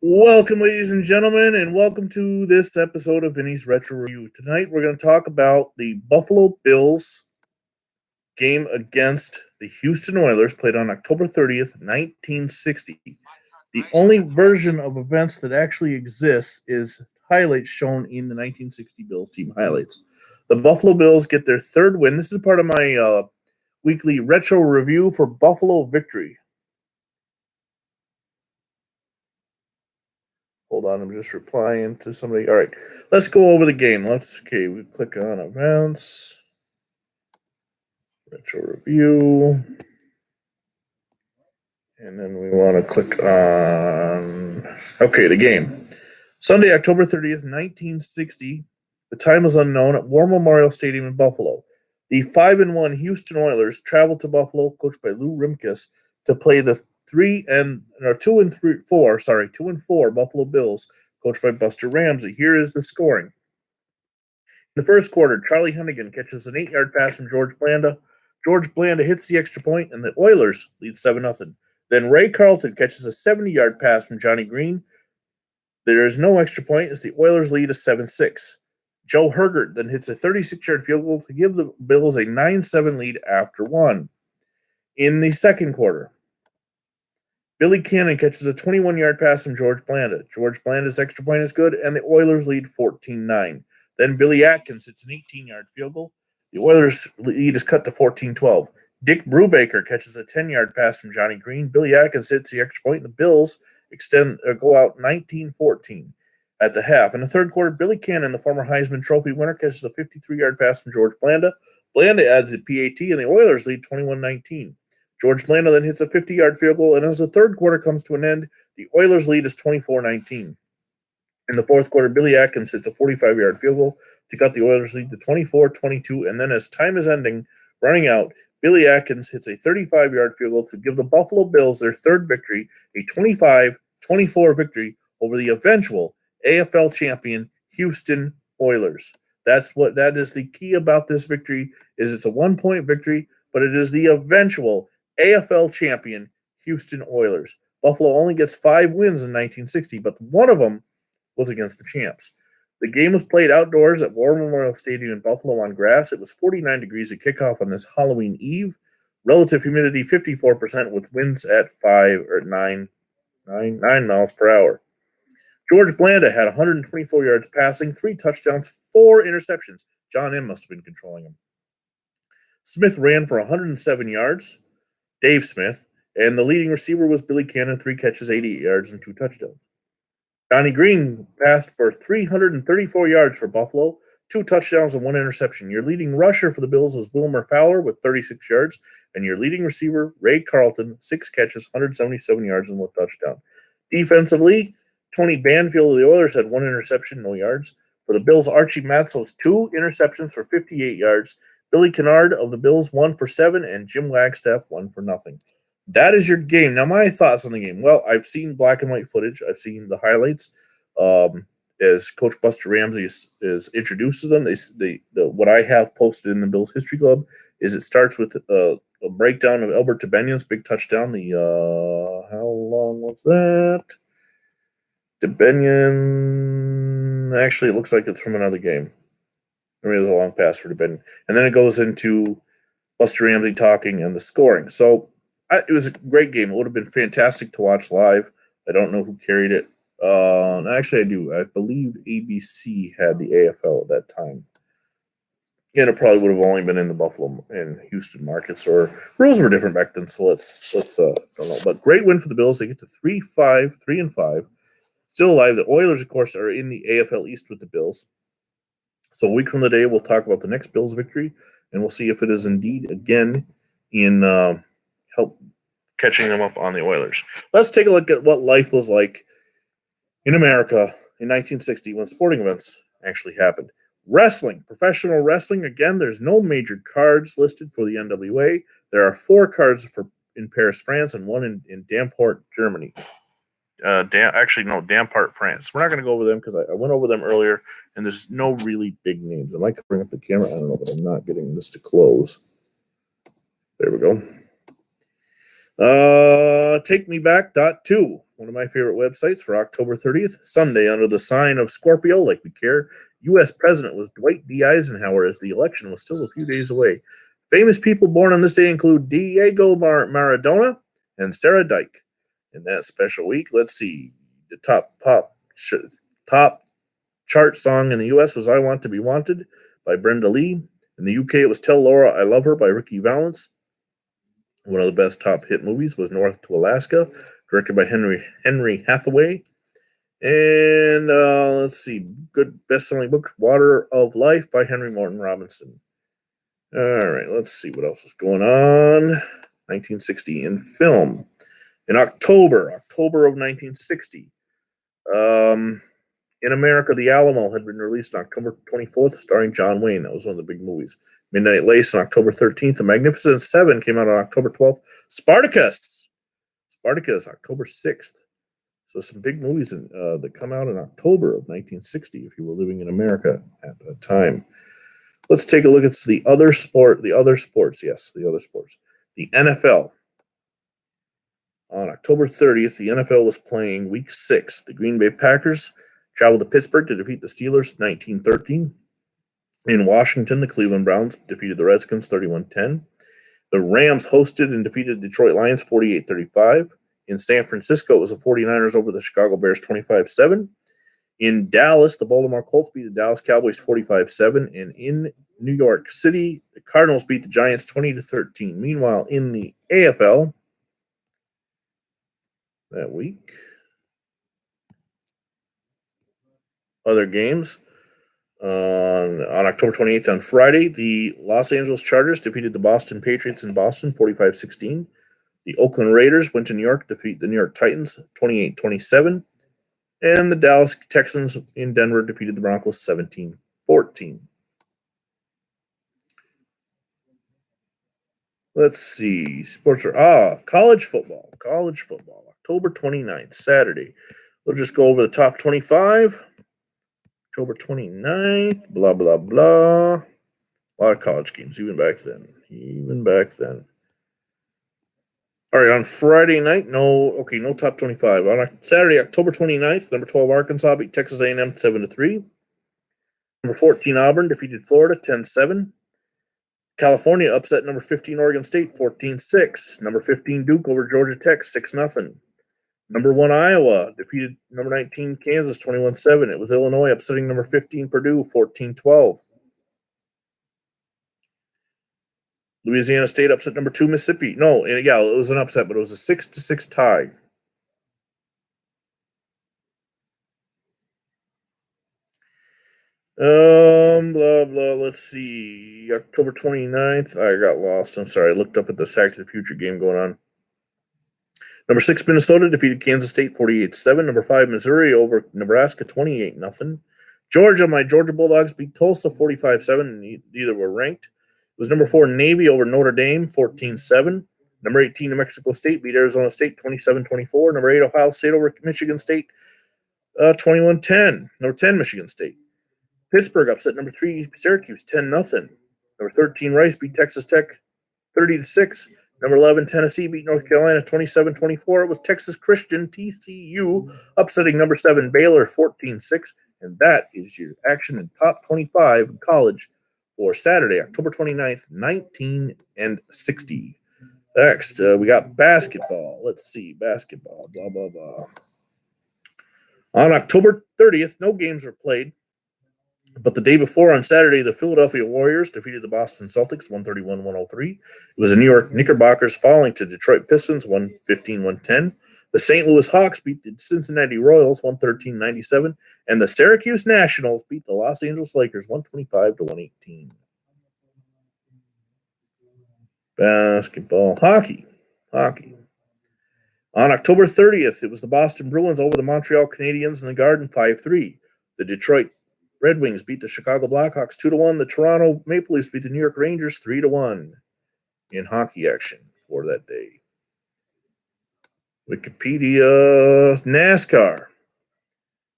Welcome, ladies and gentlemen, and welcome to this episode of Vinny's Retro Review. Tonight, we're going to talk about the Buffalo Bills game against the Houston Oilers, played on October 30th, 1960. The only version of events that actually exists is highlights shown in the 1960 Bills team highlights. The Buffalo Bills get their third win. This is part of my weekly retro review for Buffalo Victory. Hold on, I'm just replying to somebody. All right, let's go over the game. We click on events, retro review, and then we want to click on, the game. Sunday, October 30th, 1960. The time is unknown at War Memorial Stadium in Buffalo. The 5-1 Houston Oilers traveled to Buffalo, coached by Lou Rimkus, to play the 2-4 Buffalo Bills, coached by Buster Ramsey. Here is the scoring. In the first quarter, Charlie Hennigan catches an 8-yard pass from George Blanda. George Blanda hits the extra point, and the Oilers lead 7-0. Then Ray Carlton catches a 70-yard pass from Johnny Green. There is no extra point as the Oilers lead a 7-6. Joe Hergert then hits a 36-yard field goal to give the Bills a 9-7 lead after one. In the second quarter, Billy Cannon catches a 21-yard pass from George Blanda. George Blanda's extra point is good, and the Oilers lead 14-9. Then Billy Atkins hits an 18-yard field goal. The Oilers' lead is cut to 14-12. Dick Brubaker catches a 10-yard pass from Johnny Green. Billy Atkins hits the extra point, and the Bills go out 19-14 at the half. In the third quarter, Billy Cannon, the former Heisman Trophy winner, catches a 53-yard pass from George Blanda. Blanda adds a PAT, and the Oilers lead 21-19. George Blanda then hits a 50-yard field goal, and as the third quarter comes to an end, the Oilers' lead is 24-19. In the fourth quarter, Billy Atkins hits a 45-yard field goal to cut the Oilers' lead to 24-22, and then as time is running out, Billy Atkins hits a 35-yard field goal to give the Buffalo Bills their third victory, a 25-24 victory over the eventual AFL champion Houston Oilers. That is the key about this victory, is it's a one-point victory, but it is the eventual AFL champion Houston Oilers. Buffalo only gets 5 wins in 1960, but one of them was against the champs. The game was played outdoors at War Memorial Stadium in Buffalo on grass. It was 49 degrees at kickoff on this Halloween Eve. Relative humidity 54% with winds at 9 miles per hour. George Blanda had 124 yards passing, 3 touchdowns, 4 interceptions. John M. must have been controlling him. Smith ran for 107 yards, Dave Smith, and the leading receiver was Billy Cannon, 3 catches, 88 yards, and 2 touchdowns. Johnny Green passed for 334 yards for Buffalo, 2 touchdowns and 1 interception. Your leading rusher for the Bills was Wilmer Fowler with 36 yards, and your leading receiver, Ray Carlton, 6 catches, 177 yards, and 1 touchdown. Defensively, Tony Banfield of the Oilers had 1 interception, no yards. For the Bills, Archie Matzos, 2 interceptions for 58 yards. Billy Kennard of the Bills, 1 for 7, and Jim Wagstaff, 1 for nothing. That is your game. Now, my thoughts on the game. Well, I've seen black and white footage. I've seen the highlights. As Coach Buster Ramsey is introduces them, what I have posted in the Bills History Club is it starts with a breakdown of Albert Tebenian's big touchdown. How long was that? Tebenian, actually, it looks like it's from another game. I mean, it was a long pass for Tebenian. And then it goes into Buster Ramsey talking and the scoring. So it was a great game. It would have been fantastic to watch live. I don't know who carried it. Actually, I do. I believe ABC had the AFL at that time. And it probably would have only been in the Buffalo and Houston markets, or rules were different back then. So let's don't know. But great win for the Bills. They get to 3-5. Still alive. The Oilers, of course, are in the AFL East with the Bills. So a week from today, we'll talk about the next Bills victory, and we'll see if it is indeed again in help catching them up on the Oilers. Let's take a look at what life was like in America in 1960 when sporting events actually happened. Wrestling, professional wrestling. Again, there's no major cards listed for the NWA. There are 4 cards in Paris, France, and 1 in Damport, Germany. Dampart, France. We're not going to go over them because I went over them earlier, and there's no really big names. I might bring up the camera. I don't know, but I'm not getting this to close. There we go. TakeMeBack.2, one of my favorite websites for October 30th, Sunday, under the sign of Scorpio, like we care. U.S. President was Dwight D. Eisenhower, as the election was still a few days away. Famous people born on this day include Diego Maradona and Sarah Dyke. In that special week, let's see, the top chart song in the U.S. was "I Want to Be Wanted" by Brenda Lee. In the UK, it was "Tell Laura I Love Her" by Ricky Valens. One of the best top hit movies was "North to Alaska," directed by Henry Hathaway. And let's see, good best-selling book, "Water of Life" by Henry Morton Robinson. All right, let's see what else is going on. 1960 in film. In October of 1960, in America, The Alamo had been released on October 24th, starring John Wayne. That was one of the big movies. Midnight Lace on October 13th. The Magnificent Seven came out on October 12th. Spartacus, October 6th. So some big movies that come out in October of 1960 if you were living in America at that time. Let's take a look at the other sports. The NFL. On October 30th, the NFL was playing Week 6. The Green Bay Packers traveled to Pittsburgh to defeat the Steelers 19-13. In Washington, the Cleveland Browns defeated the Redskins 31-10. The Rams hosted and defeated Detroit Lions 48-35. In San Francisco, it was the 49ers over the Chicago Bears 25-7. In Dallas, the Baltimore Colts beat the Dallas Cowboys 45-7. And in New York City, the Cardinals beat the Giants 20-13. Meanwhile, in the AFL that week, other games. On October 28th, on Friday, the Los Angeles Chargers defeated the Boston Patriots in Boston 45-16. The Oakland Raiders went to New York to defeat the New York Titans 28-27. And the Dallas Texans in Denver defeated the Broncos 17-14. Let's see. College football. October 29th, Saturday. We'll just go over the top 25. October 29th, blah, blah, blah. A lot of college games, even back then. All right, on Friday night, no top 25. On Saturday, October 29th, number 12 Arkansas beat Texas A&M 7-3. Number 14 Auburn defeated Florida 10-7. California upset number 15 Oregon State 14-6. Number 15 Duke over Georgia Tech 6-0. Number 1 Iowa defeated number 19 Kansas 21-7. It was Illinois upsetting number 15 Purdue 14-12. Louisiana State upset number 2 Mississippi. It was an upset, but it was a 6-6 tie. Blah, blah, let's see. October 29th, I got lost. I'm sorry, I looked up at the Sack to the Future game going on. Number 6 Minnesota defeated Kansas State 48-7. Number 5 Missouri over Nebraska 28-0. Georgia, my Georgia Bulldogs beat Tulsa 45-7. Neither were ranked. It was number 4 Navy over Notre Dame 14-7. Number 18 New Mexico State beat Arizona State 27-24. Number 8 Ohio State over Michigan State 21-10. Number 10 Michigan State. Pittsburgh upset number 3 Syracuse 10-0. Number 13 Rice beat Texas Tech 30-6. Number 11 Tennessee beat North Carolina 27-24. It was Texas Christian TCU upsetting number 7 Baylor 14-6. And that is your action in top 25 in college for Saturday, October 29th, 1960. Next, we got basketball. Let's see, basketball, blah, blah, blah. On October 30th, no games were played. But the day before, on Saturday, the Philadelphia Warriors defeated the Boston Celtics 131-103. It was the New York Knickerbockers falling to Detroit Pistons 115-110. The St. Louis Hawks beat the Cincinnati Royals 113-97. And the Syracuse Nationals beat the Los Angeles Lakers 125-118. Basketball. Hockey. On October 30th, it was the Boston Bruins over the Montreal Canadiens in the Garden 5-3. The Detroit Red Wings beat the Chicago Blackhawks 2-1. The Toronto Maple Leafs beat the New York Rangers 3-1 in hockey action for that day. Wikipedia. NASCAR,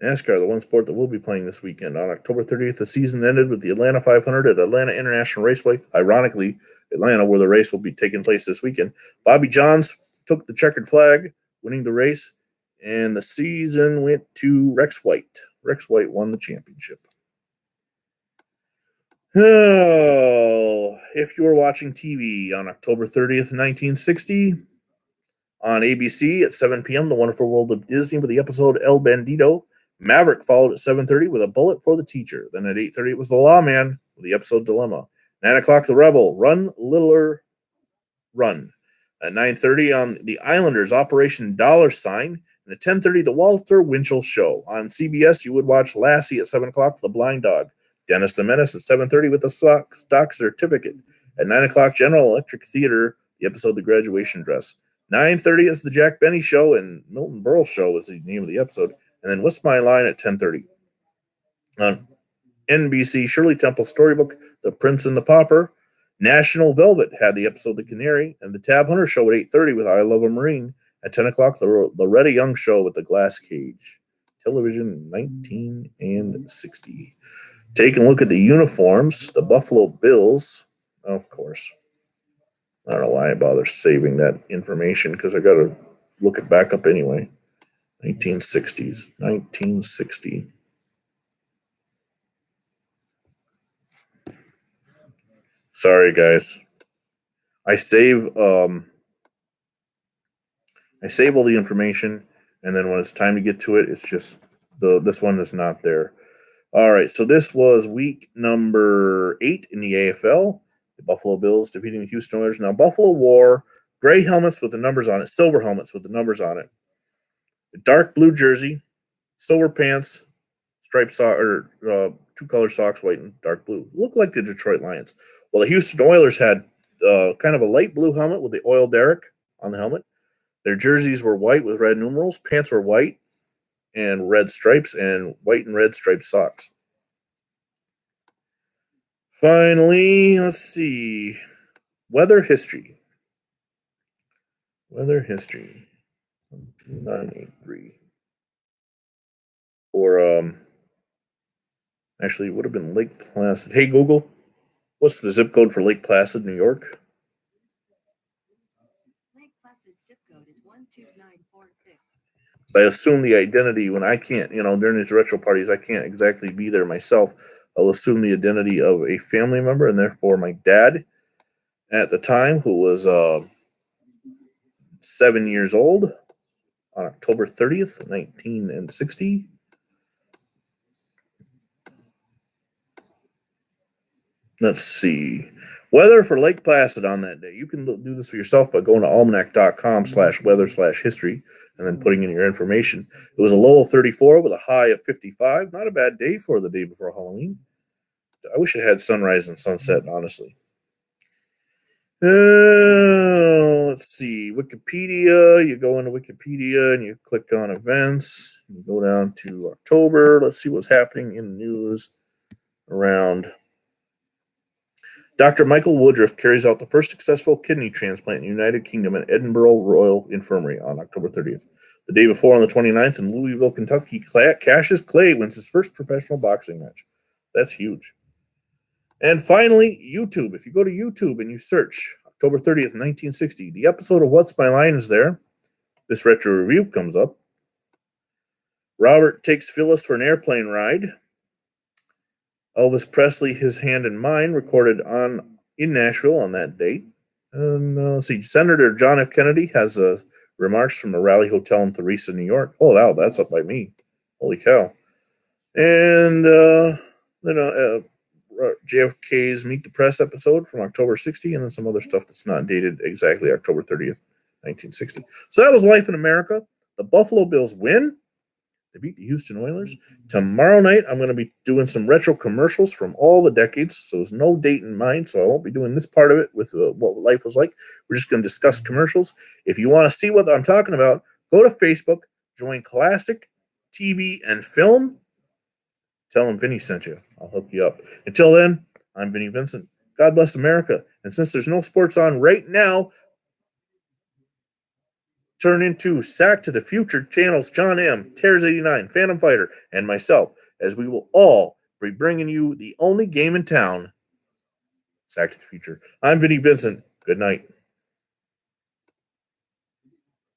the one sport that we'll be playing this weekend. On October 30th, the season ended with the Atlanta 500 at Atlanta International Raceway. Ironically, Atlanta, where the race will be taking place this weekend. Bobby Johns took the checkered flag, winning the race, and the season went to Rex White. Rex White won the championship. Oh, if you were watching TV on October 30th, 1960, on ABC at 7 p.m., The Wonderful World of Disney with the episode El Bandito. Maverick followed at 7:30 with A Bullet for the Teacher. Then at 8:30, it was The Lawman with the episode Dilemma. 9 o'clock, The Rebel, Run, Littler, Run. At 9:30 on The Islanders, Operation $. And at 10:30, The Walter Winchell Show. On CBS, you would watch Lassie at 7 o'clock, The Blind Dog. Dennis the Menace at 7:30 with the Stock Certificate. At 9 o'clock, General Electric Theater, the episode The Graduation Dress. 9:30 is the Jack Benny Show, and Milton Berle Show is the name of the episode. And then What's My Line at 10:30. On NBC, Shirley Temple's storybook, The Prince and the Pauper. National Velvet had the episode The Canary, and the Tab Hunter Show at 8:30 with I Love a Marine. At 10 o'clock, the Loretta Young Show with The Glass Cage. Television 1960. Taking a look at the uniforms, the Buffalo Bills, of course. I don't know why I bother saving that information because I got to look it back up anyway. 1960s. 1960. Sorry, guys. I save all the information, and then when it's time to get to it, it's just this one is not there. All right, so this was week number 8 in the AFL. The Buffalo Bills defeating the Houston Oilers. Now, Buffalo wore gray helmets with the numbers on it, silver helmets with the numbers on it, a dark blue jersey, silver pants, striped two-color socks, white and dark blue. Looked like the Detroit Lions. Well, the Houston Oilers had kind of a light blue helmet with the oil derrick on the helmet. Their jerseys were white with red numerals. Pants were white and red stripes, and white and red striped socks. Finally, let's see. Weather history. 983. Or, actually, it would have been Lake Placid. Hey, Google, what's the zip code for Lake Placid, New York? Lake Placid zip code is 12946. I assume the identity when I can't, during these retro parties, I can't exactly be there myself. I'll assume the identity of a family member, and therefore my dad at the time, who was 7 years old on October 30th, 1960. Let's see. Weather for Lake Placid on that day. You can do this for yourself by going to almanac.com/weather/history and then putting in your information. It was a low of 34 with a high of 55. Not a bad day for the day before Halloween. I wish it had sunrise and sunset, honestly. Let's see. Wikipedia. You go into Wikipedia and you click on events. You go down to October. Let's see what's happening in the news around. Dr. Michael Woodruff carries out the first successful kidney transplant in the United Kingdom at Edinburgh Royal Infirmary on October 30th. The day before, on the 29th, in Louisville, Kentucky, Cassius Clay wins his first professional boxing match. That's huge. And finally, YouTube. If you go to YouTube and you search October 30th, 1960, the episode of What's My Line is there. This retro review comes up. Robert takes Phyllis for an airplane ride. Elvis Presley, His Hand in Mine, recorded in Nashville on that date. And let's see, Senator John F. Kennedy has remarks from a Raleigh Hotel in Theresa, New York. Oh, wow, that's up by me. Holy cow. And JFK's Meet the Press episode from October 60, and then some other stuff that's not dated exactly October 30th, 1960. So that was Life in America. The Buffalo Bills win. They beat the Houston Oilers. Tomorrow night, I'm going to be doing some retro commercials from all the decades. So there's no date in mind, so I won't be doing this part of it with what life was like. We're just going to discuss commercials. If you want to see what I'm talking about, go to Facebook, join Classic TV and Film. Tell them Vinny sent you. I'll hook you up. Until then, I'm Vinny Vincent. God bless America. And since there's no sports on right now, turn into Sack to the Future channels John M., Tears 89, Phantom Fighter, and myself, as we will all be bringing you the only game in town, Sack to the Future. I'm Vinny Vincent. Good night.